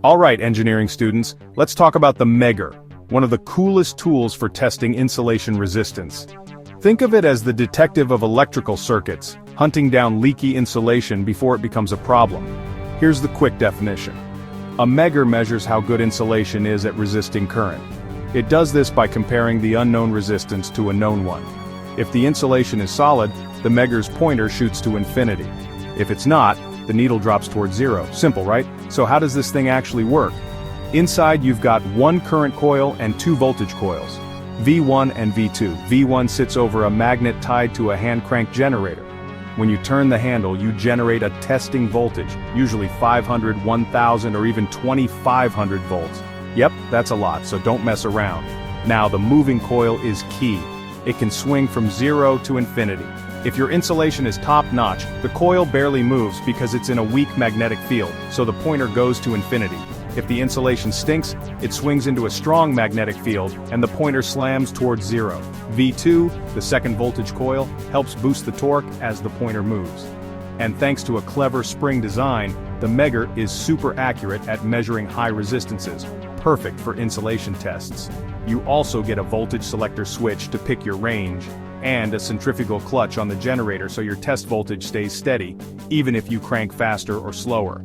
Alright, engineering students, let's talk about the Megger, one of the coolest tools for testing insulation resistance. Think of it as the detective of electrical circuits, hunting down leaky insulation before it becomes a problem. Here's the quick definition. A Megger measures how good insulation is at resisting current. It does this by comparing the unknown resistance to a known one. If the insulation is solid, the Megger's pointer shoots to infinity. If it's not, the needle drops towards zero. Simple, right? So how does this thing actually work? Inside you've got one current coil and two voltage coils, V1 and V2. V1 sits over a magnet tied to a hand crank generator. When you turn the handle, you generate a testing voltage, usually 500, 1000, or even 2500 volts. Yep, that's a lot, so don't mess around. Now the moving coil is key. It can swing from 0 to infinity. If your insulation is top-notch, the coil barely moves because it's in a weak magnetic field, so the pointer goes to infinity. If the insulation stinks, it swings into a strong magnetic field, and the pointer slams towards 0. V2, the second voltage coil, helps boost the torque as the pointer moves. And thanks to a clever spring design, the Megger is super accurate at measuring high resistances, perfect for insulation tests. You also get a voltage selector switch to pick your range, and a centrifugal clutch on the generator so your test voltage stays steady, even if you crank faster or slower.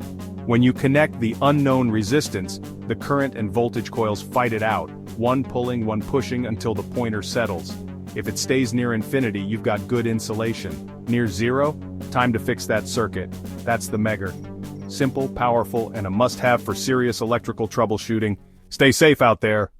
When you connect the unknown resistance, the current and voltage coils fight it out, one pulling, one pushing until the pointer settles. If it stays near infinity, you've got good insulation. Near zero? Time to fix that circuit. That's the Megger. Simple, powerful, and a must-have for serious electrical troubleshooting. Stay safe out there.